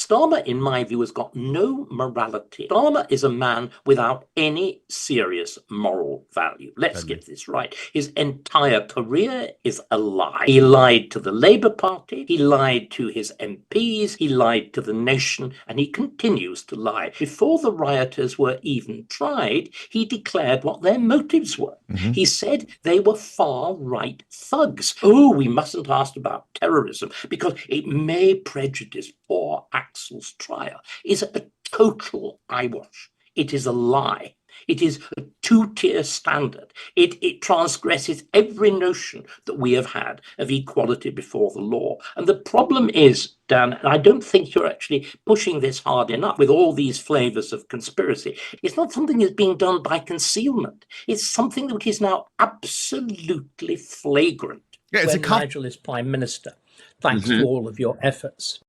Starmer, in my view, has got no morality. Starmer is a man without any serious moral value. Let's get this right. His entire career is a lie. He lied to the Labour Party, he lied to his MPs, he lied to the nation, and he continues to lie. Before the rioters were even tried, he declared what their motives were. He said they were far-right thugs. Oh, we mustn't ask about terrorism because it may prejudice poor Axel's trial. Is a total eyewash. It is a lie. It is a two-tier standard. It transgresses every notion that we have had of equality before the law. And the problem is, Dan, and I don't think you're actually pushing this hard enough with all these flavors of conspiracy, it's not something that's being done by concealment. It's something that is now absolutely flagrant. When Nigel is Prime Minister, thanks to all of your efforts.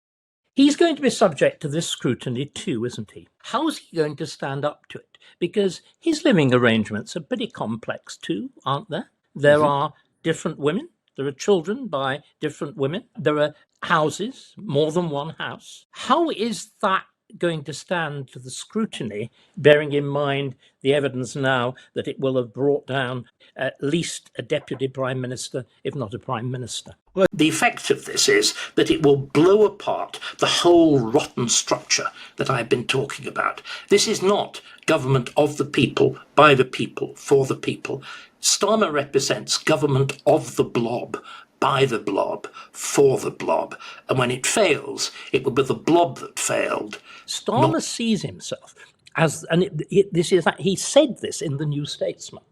He's going to be subject to this scrutiny too, isn't he? How's he going to stand up to it? Because his living arrangements are pretty complex too, aren't there? There are different women. There are children by different women. There are houses, more than one house. How is that going to stand to the scrutiny, bearing in mind the evidence now that it will have brought down at least a deputy prime minister, if not a prime minister? Well, the effect of this is that it will blow apart the whole rotten structure that I've been talking about. This is not government of the people, by the people, for the people. Starmer represents government of the blob, by the blob, for the blob. And when it fails, it will be the blob that failed. Starmer sees himself as, and he said this in the New Statesman,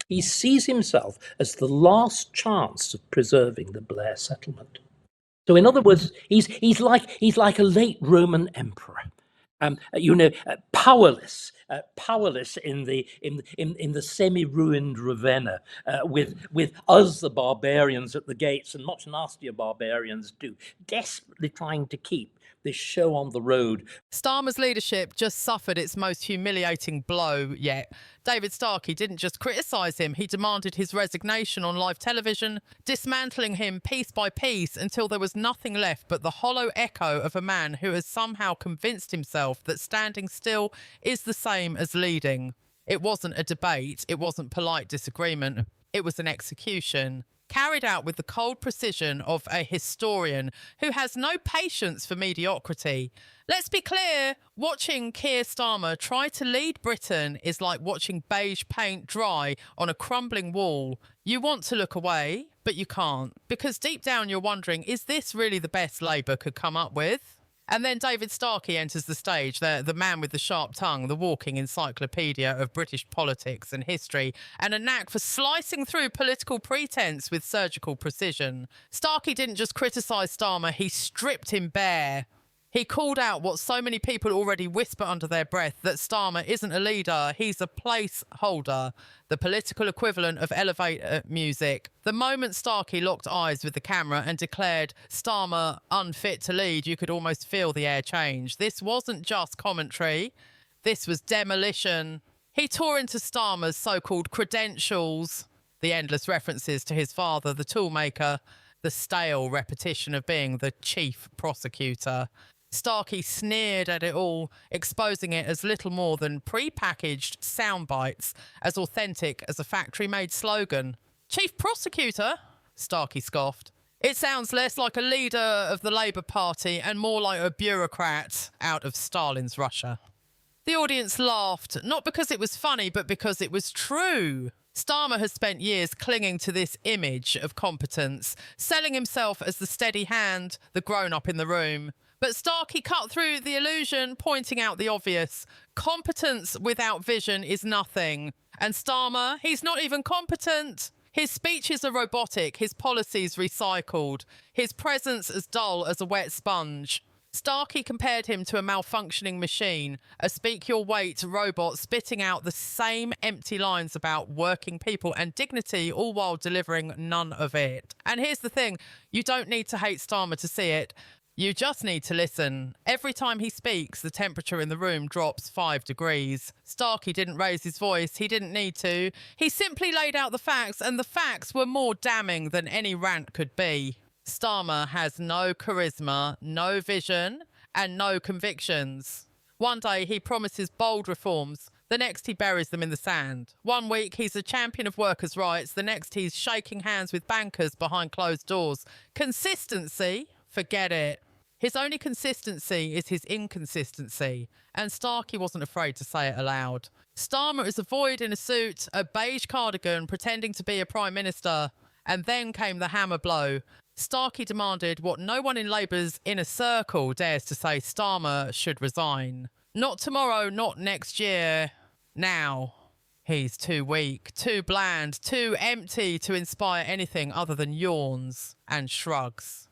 he sees himself as the last chance of preserving the Blair settlement. So in other words, he's like a late Roman emperor. Powerless in the semi-ruined Ravenna, with us the barbarians at the gates, and much nastier barbarians too, desperately trying to keep this show on the road. Starmer's leadership just suffered its most humiliating blow yet. David Starkey didn't just criticise him, he demanded his resignation on live television, dismantling him piece by piece until there was nothing left but the hollow echo of a man who has somehow convinced himself that standing still is the same as leading. It wasn't a debate, it wasn't polite disagreement, it was an execution. Carried out with the cold precision of a historian who has no patience for mediocrity. Let's be clear, watching Keir Starmer try to lead Britain is like watching beige paint dry on a crumbling wall. You want to look away, but you can't, because deep down you're wondering, is this really the best Labour could come up with? And then David Starkey enters the stage, the man with the sharp tongue, the walking encyclopedia of British politics and history, and a knack for slicing through political pretense with surgical precision. Starkey didn't just criticise Starmer, he stripped him bare. He called out what so many people already whisper under their breath, that Starmer isn't a leader, he's a placeholder, the political equivalent of elevator music. The moment Starkey locked eyes with the camera and declared Starmer unfit to lead, you could almost feel the air change. This wasn't just commentary, this was demolition. He tore into Starmer's so-called credentials, the endless references to his father, the toolmaker, the stale repetition of being the chief prosecutor. Starkey sneered at it all, exposing it as little more than pre-packaged sound bites, as authentic as a factory-made slogan. Chief prosecutor? Starkey scoffed. It sounds less like a leader of the Labour Party and more like a bureaucrat out of Stalin's Russia. The audience laughed, not because it was funny, but because it was true. Starmer has spent years clinging to this image of competence, selling himself as the steady hand, the grown-up in the room. But Starkey cut through the illusion, pointing out the obvious. Competence without vision is nothing. And Starmer, he's not even competent. His speeches are robotic, his policies recycled, his presence as dull as a wet sponge. Starkey compared him to a malfunctioning machine, a speak-your-weight robot spitting out the same empty lines about working people and dignity, all while delivering none of it. And here's the thing, you don't need to hate Starmer to see it. You just need to listen. Every time he speaks, the temperature in the room drops 5 degrees. Starkey didn't raise his voice. He didn't need to. He simply laid out the facts, and the facts were more damning than any rant could be. Starmer has no charisma, no vision, and no convictions. One day he promises bold reforms, the next he buries them in the sand. One week he's a champion of workers' rights, the next he's shaking hands with bankers behind closed doors. Consistency? Forget it. His only consistency is his inconsistency, and Starkey wasn't afraid to say it aloud. Starmer is a void in a suit, a beige cardigan, pretending to be a prime minister, and then came the hammer blow. Starkey demanded what no one in Labour's inner circle dares to say: Starmer should resign. Not tomorrow, not next year. Now. He's too weak, too bland, too empty to inspire anything other than yawns and shrugs.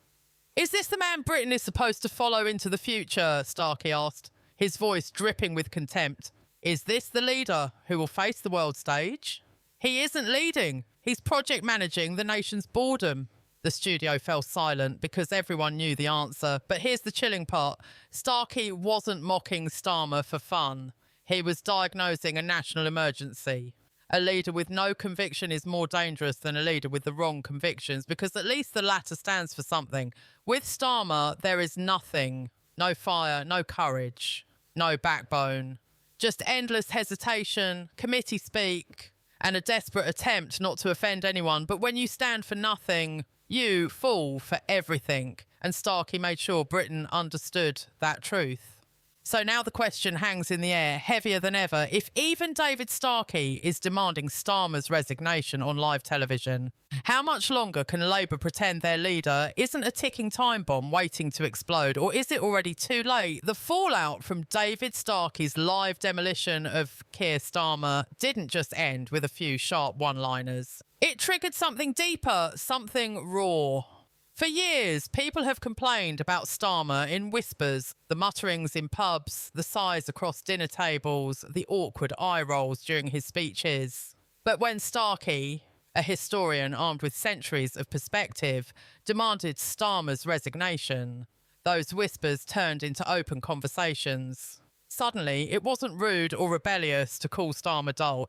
Is this the man Britain is supposed to follow into the future? Starkey asked, his voice dripping with contempt. Is this the leader who will face the world stage? He isn't leading. He's project managing the nation's boredom. The studio fell silent because everyone knew the answer. But here's the chilling part. Starkey wasn't mocking Starmer for fun. He was diagnosing a national emergency. A leader with no conviction is more dangerous than a leader with the wrong convictions, because at least the latter stands for something. With Starmer, there is nothing. No fire, no courage, no backbone. Just endless hesitation, committee speak, and a desperate attempt not to offend anyone. But when you stand for nothing, you fall for everything. And Starkey made sure Britain understood that truth. So now the question hangs in the air, heavier than ever. If even David Starkey is demanding Starmer's resignation on live television, how much longer can Labour pretend their leader isn't a ticking time bomb waiting to explode? Or is it already too late? The fallout from David Starkey's live demolition of Keir Starmer didn't just end with a few sharp one-liners. It triggered something deeper, something raw. For years, people have complained about Starmer in whispers, the mutterings in pubs, the sighs across dinner tables, the awkward eye rolls during his speeches. But when Starkey, a historian armed with centuries of perspective, demanded Starmer's resignation, those whispers turned into open conversations. Suddenly, it wasn't rude or rebellious to call Starmer dull.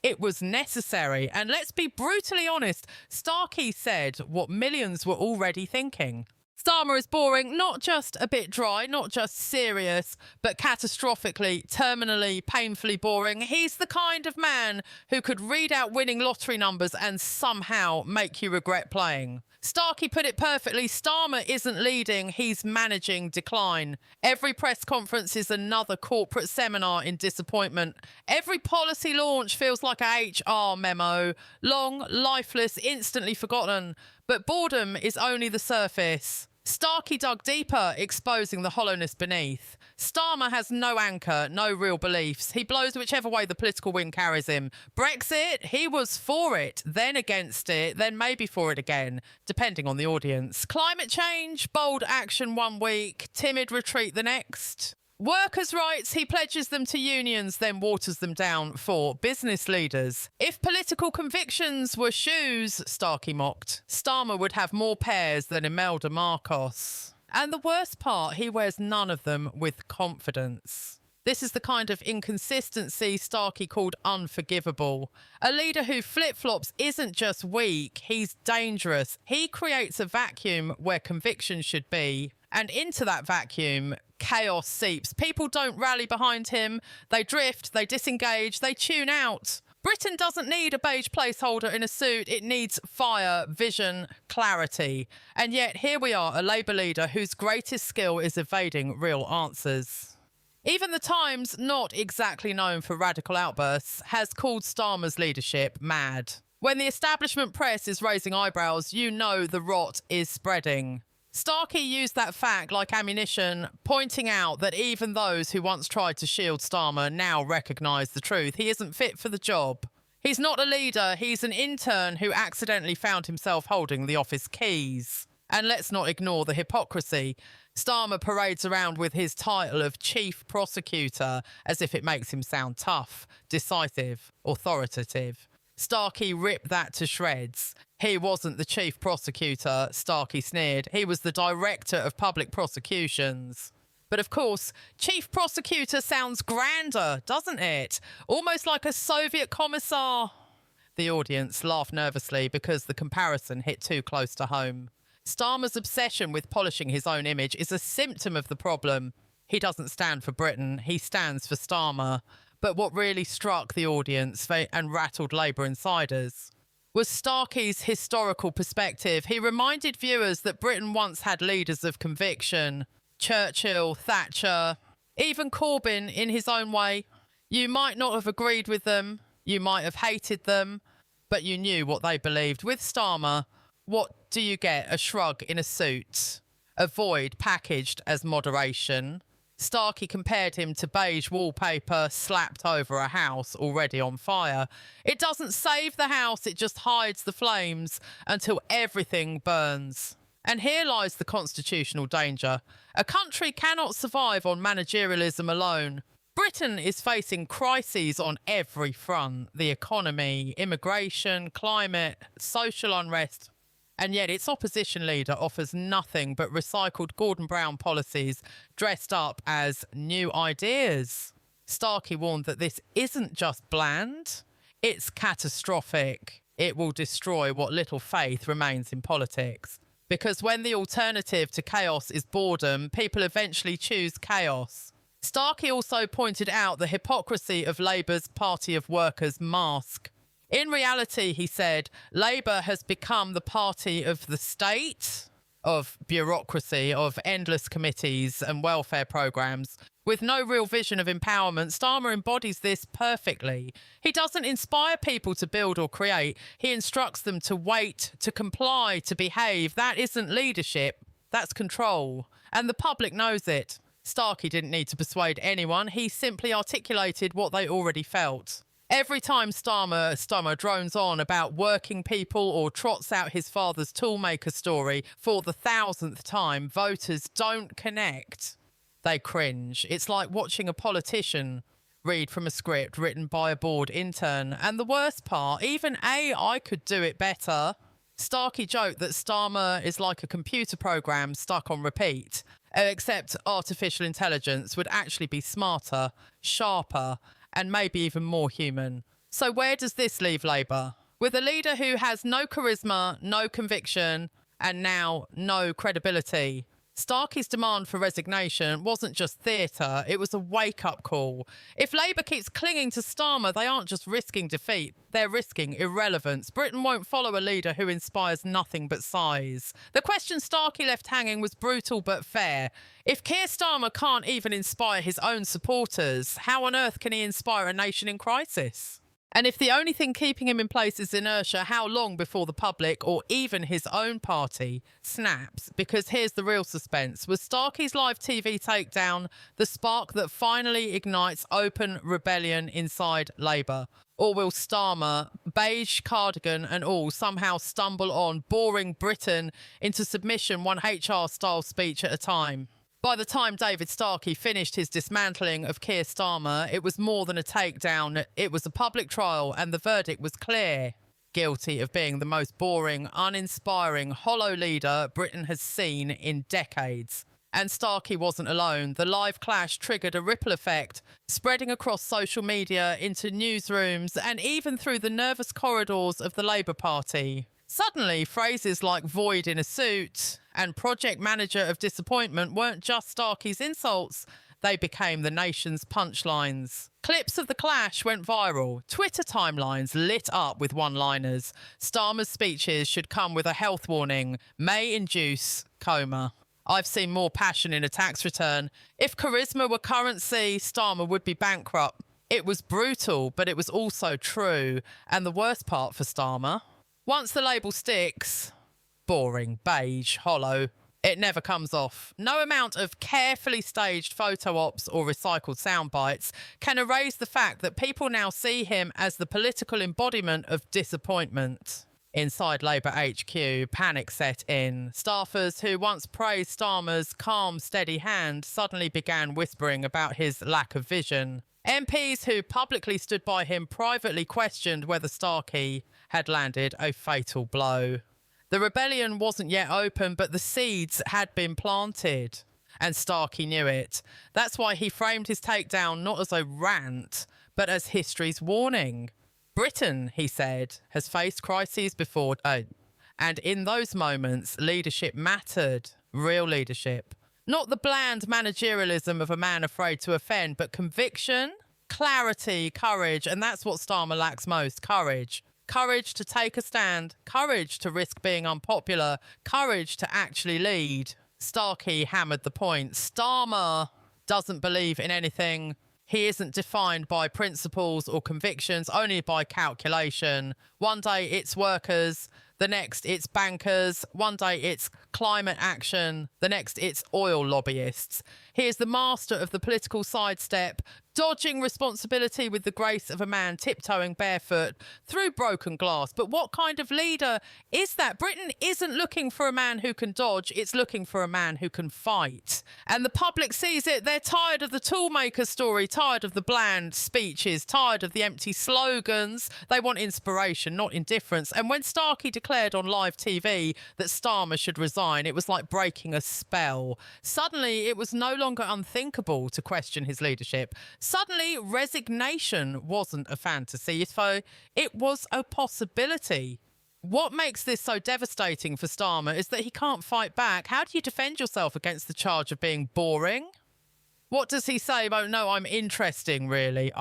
It was necessary, and let's be brutally honest, Starkey said what millions were already thinking. Starmer is boring, not just a bit dry, not just serious, but catastrophically, terminally, painfully boring. He's the kind of man who could read out winning lottery numbers and somehow make you regret playing. Starkey put it perfectly. Starmer isn't leading, he's managing decline. Every press conference is another corporate seminar in disappointment. Every policy launch feels like a HR memo. Long, lifeless, instantly forgotten. But boredom is only the surface. Starkey dug deeper, exposing the hollowness beneath. Starmer has no anchor, no real beliefs. He blows whichever way the political wind carries him. Brexit, he was for it, then against it, then maybe for it again, depending on the audience. Climate change, bold action one week, timid retreat the next. Workers' rights, he pledges them to unions, then waters them down for business leaders. If political convictions were shoes, Starkey mocked, Starmer would have more pairs than Imelda Marcos. And the worst part, he wears none of them with confidence. This is the kind of inconsistency Starkey called unforgivable. A leader who flip-flops isn't just weak, he's dangerous. He creates a vacuum where conviction should be. And into that vacuum, chaos seeps. People don't rally behind him. They drift, they disengage, they tune out. Britain doesn't need a beige placeholder in a suit. It needs fire, vision, clarity. And yet here we are, a Labour leader whose greatest skill is evading real answers. Even the Times, not exactly known for radical outbursts, has called Starmer's leadership mad. When the establishment press is raising eyebrows, you know the rot is spreading. Starkey used that fact like ammunition, pointing out that even those who once tried to shield Starmer now recognise the truth. He isn't fit for the job. He's not a leader, he's an intern who accidentally found himself holding the office keys. And let's not ignore the hypocrisy. Starmer parades around with his title of Chief Prosecutor as if it makes him sound tough, decisive, authoritative. Starkey ripped that to shreds. He wasn't the chief prosecutor, Starkey sneered. He was the director of public prosecutions. But of course, chief prosecutor sounds grander, doesn't it? Almost like a Soviet commissar. The audience laughed nervously because the comparison hit too close to home. Starmer's obsession with polishing his own image is a symptom of the problem. He doesn't stand for Britain, he stands for Starmer. But what really struck the audience and rattled Labour insiders was Starkey's historical perspective. He reminded viewers that Britain once had leaders of conviction. Churchill, Thatcher, even Corbyn in his own way. You might not have agreed with them, you might have hated them, but you knew what they believed. With Starmer, what do you get? A shrug in a suit, a void packaged as moderation. Starkey compared him to beige wallpaper slapped over a house already on fire. It doesn't save the house, it just hides the flames until everything burns. And here lies the constitutional danger. A country cannot survive on managerialism alone. Britain is facing crises on every front: the economy, immigration, climate, social unrest. And yet its opposition leader offers nothing but recycled Gordon Brown policies dressed up as new ideas. Starkey warned that this isn't just bland, it's catastrophic. It will destroy what little faith remains in politics. Because when the alternative to chaos is boredom, people eventually choose chaos. Starkey also pointed out the hypocrisy of Labour's Party of Workers mask. In reality, he said, Labour has become the party of the state, of bureaucracy, of endless committees and welfare programmes. With no real vision of empowerment, Starmer embodies this perfectly. He doesn't inspire people to build or create. He instructs them to wait, to comply, to behave. That isn't leadership. That's control. And the public knows it. Starkey didn't need to persuade anyone. He simply articulated what they already felt. Every time Starmer drones on about working people or trots out his father's toolmaker story for the 1,000th time, voters don't connect. They cringe. It's like watching a politician read from a script written by a bored intern. And the worst part, even AI could do it better. Starkey joked that Starmer is like a computer program stuck on repeat, except artificial intelligence would actually be smarter, sharper, and maybe even more human. So where does this leave Labour? With a leader who has no charisma, no conviction, and now no credibility. Starkey's demand for resignation wasn't just theatre, it was a wake-up call. If Labour keeps clinging to Starmer, they aren't just risking defeat, they're risking irrelevance. Britain won't follow a leader who inspires nothing but sighs. The question Starkey left hanging was brutal but fair. If Keir Starmer can't even inspire his own supporters, how on earth can he inspire a nation in crisis? And if the only thing keeping him in place is inertia, how long before the public, or even his own party, snaps? Because here's the real suspense. Was Starkey's live TV takedown the spark that finally ignites open rebellion inside Labour? Or will Starmer, beige cardigan and all, somehow stumble on, boring Britain into submission one HR-style speech at a time? By the time David Starkey finished his dismantling of Keir Starmer, it was more than a takedown. It was a public trial, and the verdict was clear. Guilty of being the most boring, uninspiring, hollow leader Britain has seen in decades. And Starkey wasn't alone. The live clash triggered a ripple effect, spreading across social media, into newsrooms, and even through the nervous corridors of the Labour Party. Suddenly, phrases like void in a suit and project manager of disappointment weren't just Starkey's insults, they became the nation's punchlines. Clips of the clash went viral. Twitter timelines lit up with one-liners. Starmer's speeches should come with a health warning, may induce coma. I've seen more passion in a tax return. If charisma were currency, Starmer would be bankrupt. It was brutal, but it was also true. And the worst part for Starmer, once the label sticks, boring, beige, hollow, it never comes off. No amount of carefully staged photo ops or recycled sound bites can erase the fact that people now see him as the political embodiment of disappointment. Inside Labour HQ, panic set in. Staffers who once praised Starmer's calm, steady hand suddenly began whispering about his lack of vision. MPs who publicly stood by him privately questioned whether Starkey had landed a fatal blow. The rebellion wasn't yet open, but the seeds had been planted. And Starkey knew it. That's why he framed his takedown not as a rant, but as history's warning. Britain, he said, has faced crises before. And in those moments, leadership mattered, real leadership. Not the bland managerialism of a man afraid to offend, but conviction, clarity, courage. And that's what Starmer lacks most, courage. Courage to take a stand, courage to risk being unpopular, courage to actually lead. Starkey hammered the point. Starmer doesn't believe in anything. He isn't defined by principles or convictions, only by calculation. One day it's workers, the next it's bankers, one day it's climate action, the next it's oil lobbyists. He is the master of the political sidestep, dodging responsibility with the grace of a man tiptoeing barefoot through broken glass. But what kind of leader is that? Britain isn't looking for a man who can dodge, it's looking for a man who can fight. And the public sees it. They're tired of the toolmaker story, tired of the bland speeches, tired of the empty slogans. They want inspiration, not indifference. And when Starkey declared on live TV that Starmer should resign, it was like breaking a spell. Suddenly, it was no longer unthinkable to question his leadership. Suddenly, resignation wasn't a fantasy, so it was a possibility. What makes this so devastating for Starmer is that he can't fight back. How do you defend yourself against the charge of being boring? What does he say about, no, I'm interesting, really?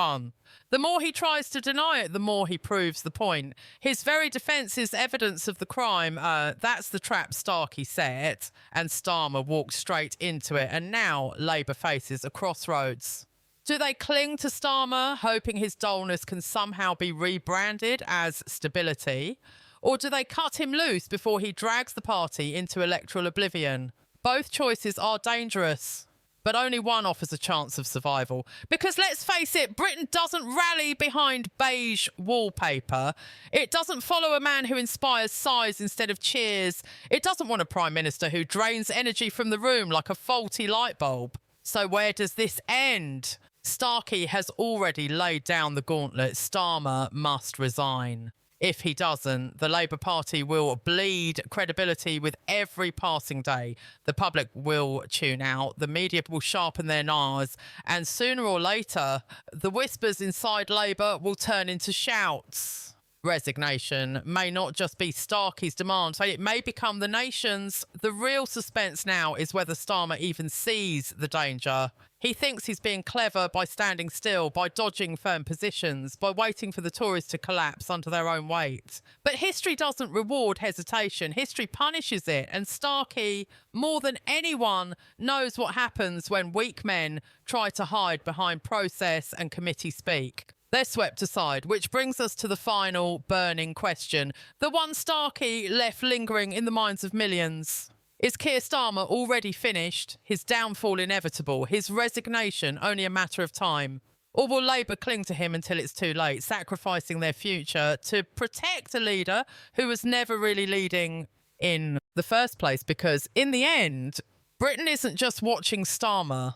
The more he tries to deny it, the more he proves the point. His very defence is evidence of the crime. That's the trap Starkey set, and Starmer walked straight into it. And now Labour faces a crossroads. Do they cling to Starmer, hoping his dullness can somehow be rebranded as stability? Or do they cut him loose before he drags the party into electoral oblivion? Both choices are dangerous, but only one offers a chance of survival. Because let's face it, Britain doesn't rally behind beige wallpaper. It doesn't follow a man who inspires sighs instead of cheers. It doesn't want a Prime Minister who drains energy from the room like a faulty light bulb. So where does this end? Starkey has already laid down the gauntlet. Starmer must resign. If he doesn't, the Labour Party will bleed credibility with every passing day. The public will tune out, the media will sharpen their knives, and sooner or later, the whispers inside Labour will turn into shouts. Resignation may not just be Starkey's demand, so it may become the nation's. The real suspense now is whether Starmer even sees the danger. He thinks he's being clever by standing still, by dodging firm positions, by waiting for the Tories to collapse under their own weight. But history doesn't reward hesitation. History punishes it. And Starkey, more than anyone, knows what happens when weak men try to hide behind process and committee speak. They're swept aside, which brings us to the final burning question, the one Starkey left lingering in the minds of millions. Is Keir Starmer already finished, his downfall inevitable, his resignation only a matter of time? Or will Labour cling to him until it's too late, sacrificing their future to protect a leader who was never really leading in the first place? Because in the end, Britain isn't just watching Starmer.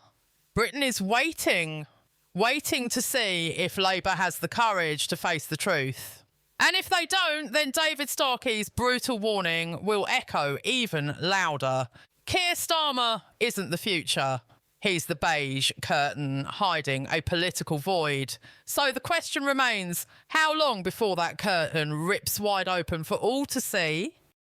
Britain is waiting to see if Labour has the courage to face the truth. And if they don't, then David Starkey's brutal warning will echo even louder. Keir Starmer isn't the future. He's the beige curtain hiding a political void. So the question remains, how long before that curtain rips wide open for all to see?